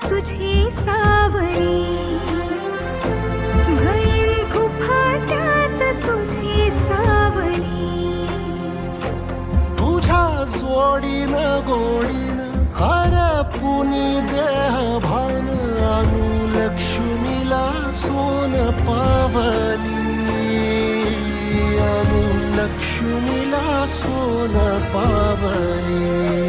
तुझी सावरी, भईन खुफाट्यात तुझी सावरी. तुझ्या जोडीनं गोडीनं हरपुनी देह भान आणू लक्ष्मीला सोन पावली, आणू लक्ष्मीला सोन पावली.